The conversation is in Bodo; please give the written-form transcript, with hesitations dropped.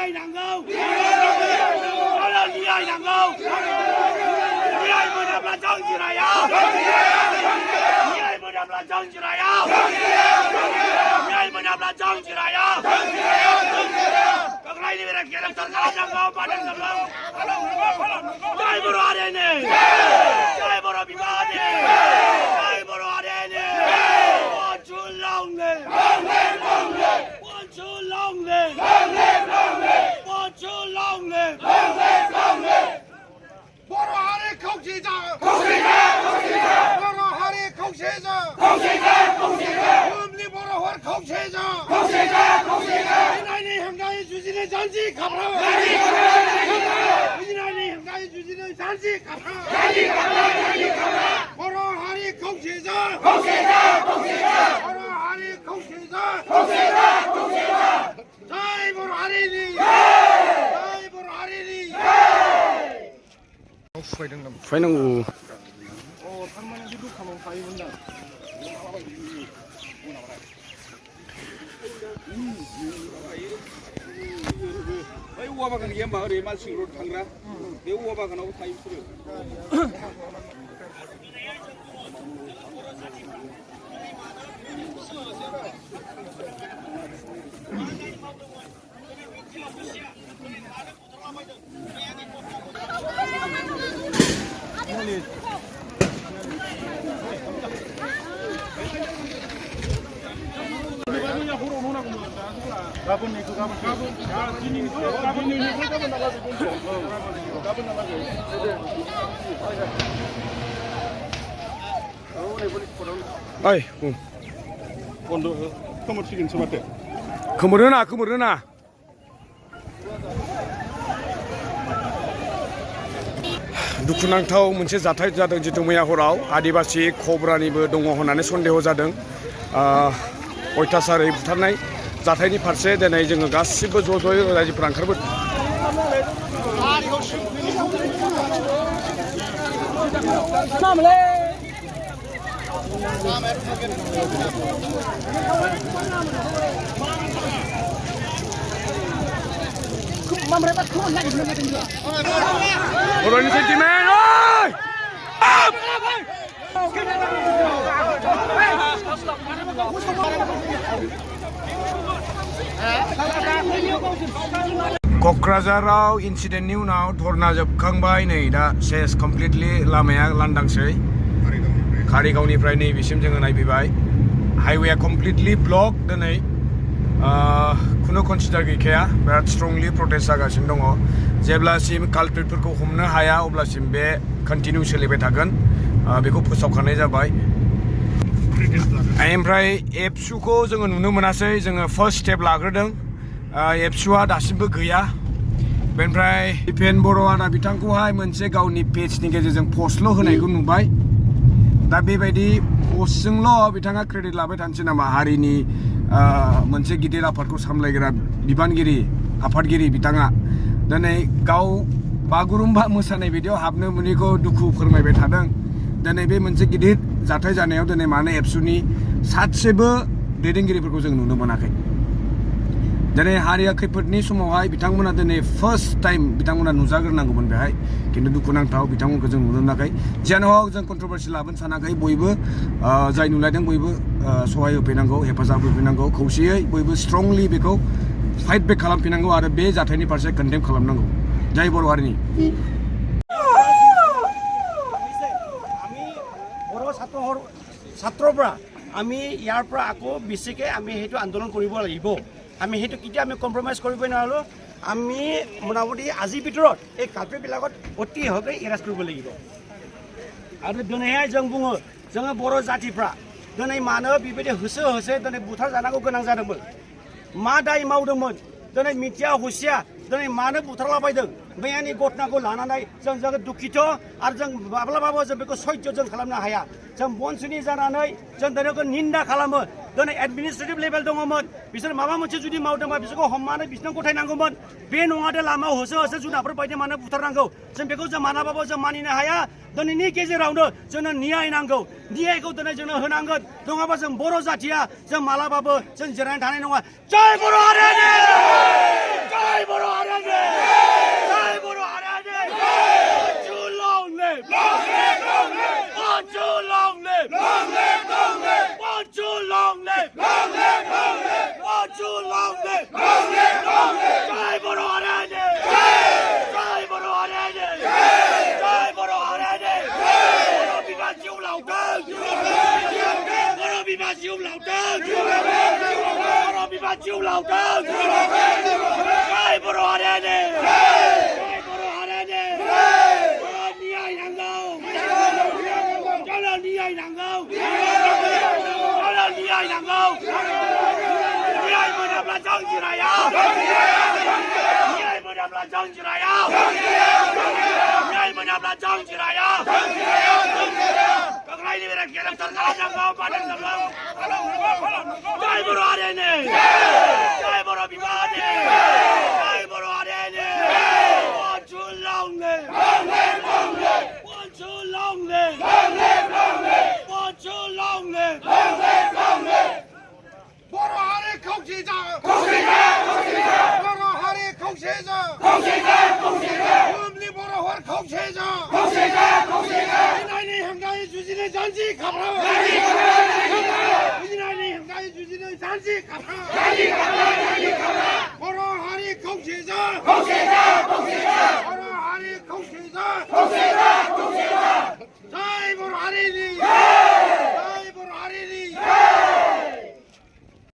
Niai nangau. Kalau niai nangau. Niai mendapat janji raya. Niai mendapat janji raya. Niai mendapat janji raya. Kau ini berkira terkalah nangau pada nangau. Jai Boru hari ini. Jai Boru Bimani. Jai Boru hari ini. One too long day. One too long day. One too long day. Boru hari Kongsiza. Boru hari Kongsiza. Umli Boru hari Kongsiza. Ini hengai jujinya janji kapra. Ini hengai jujinya janji kapra. Boru hari Kongsiza. Boru hari Kongsiza. Jai Boru hari ini. Jai Boru hari ini. Fainangu. बै औवा बागान गैया होमबा ओरै मानसि रोड थांग्रा बे औवा बागानाव थायो बिसोरो Oi, बन्द खोमोरसिगोनसो माथो खोमोरोना दुखुनांथाव मोनसे जाथाय जादों जितु मैया हराव आदिबासि खबरानिबो दङ होननानै सन्देह जादों अयथासारै बुथारनाय जाथायनि फारसे दिनै जोङो गासिबो ज'-ज'यै रायजोफोरा ओंखारबो बर'नि सेन्टिमेन्ट ओइ क'क्राझाराव इन्सिडेन्टनि उनाव धरना जोबखांबाय नै दा सेस कमप्लिटलि लामाया लांदांसै कारिगावनिफ्राय नैबेसिम जोङो नायफैबाय हाइवेआ कमप्लिटलि ब्लक दिनै खुनु कनसिडार गैखाया बिराद स्ट्रंलि प्रटेस्ट जागासिनो दङ जेब्लासिम कालप्रिटफोरखौ हमनो हाया अब्लासिम बे कन्टिनिउ सोलिबाय थागोन बेखौ फोसावखानाय जाबाय ओमफ्राय एबसुखौ जोङो नुनो मोनासै जोङो फार्स्ट स्टेप लाग्रोदों एबसुआ दासिमबो गैया बेनिफ्राय दिपेन बर'आ दा बिथांखौहाय मोनसे गावनि पेजनि गेजेरजों पस्टल' होनायखौ नुबाय दा बेबायदि पस्टजोंल' बिथाङा क्रेडिट लाबाय थानोसै नामा हारिनि मोनसे गिदिर आफादखौ सामलायग्रा बिबानगिरि आफादगिरि बिथाङा दिनै गाव बागुरुम्बा मोसानाय बायदियाव हाबनो मोनैखौ दुखु फोरमायबाय थादों दिनै बे मोनसे गिदिर जाथाय जानायाव दिनै मानो एबसुनि सासेबो दैदेनगिरिफोरखौ जों नुनो मोनाखै दिनै हारिया खैफोदनि समावहाय बिथांमोना दिनै फार्स्ट टाइम बिथांमोना नुजाग्रोनांगौमोन बेहाय खिन्थु दुखुनांथाव बिथांमोनखौ जों नुनो मोनाखै जियानो हक जों कन्ट्रभारसि लाबोनो सानाखै बयबो जाय नुलायदों बयबो सहाय होफैनांगौ हेफाजाब होफैनांगौ खौसेयै बयबो स्ट्रंलि बेखौ फाइट बेक खालामफिननांगौ आरो बे जाथायनि फारसे कन्डेम खालामनांगौ जय बर' हारिनि ছাত্ৰৰপৰা আমি ইয়াৰ পৰা আকৌ বেছিকৈ আমি সেইটো আন্দোলন কৰিব লাগিব আমি সেইটো কেতিয়া আমি কম্প্ৰমাইজ কৰিবই নোৱাৰোঁ আমি মোটামুটি আজিৰ ভিতৰত এই কালপ্ৰিটবিলাকত অতি সহজে এৰেষ্ট কৰিব লাগিব आरो दिनैहाय जों बुङो जोङो बर' जातिफ्रा दिनै मानो बेबायदि होसो होसो दिनै बुथार जानांगौ गोनां जादोंमोन मा दाय मावदोंमोन दिनै मिथिया हुसिया दिनै मानो बुथारलाबायदों मैयानि घटनाखौ लानानै जों जोबोद दुखित आरो जों माब्लाबाबो जों बेखौ सैज्य जों खालामनो हाया जों बनसुनि जानानै जों दिनैखौ निन्दा खालामो दिनै एडमिनिस्ट्रेटिभ लेभेल दङमोन बिसोर माबा मोनसे जुदि मावदोंबा बिसोरखौ हमनानै बिसोरनो गथायनांगौमोन बे नङादे लामायाव होसो होसो जुनारफोर बायदि मानो बुथारनांगौ जों बेखौ जों मालाबाबो जों मानिनो हाया दिनैनि गेजेरावनो जोंनो न्याय नांगौ न्यायखौ दिनै जोंनो होनांगोन नङाबा जों बर' जातिया जों मालाबाबो जों जिरायनानै थानाय नङा जय बर' हारि जय बर' 정지라야. 멸문합라 정지라야. 그라이니베라 계속 들어가자고 받는다고. 자이브로 아래네. 자이브로 비바네. 자이브로 아래네. 원출롱네. 원출롱네. 원출롱네. 보로하리 공시장 보로하리 공시장 음리 보로하리 공시장 이나니 한가위 주진의 잔지 가라 이나니 한가위 주진의 잔지 가라 보로하리 공시장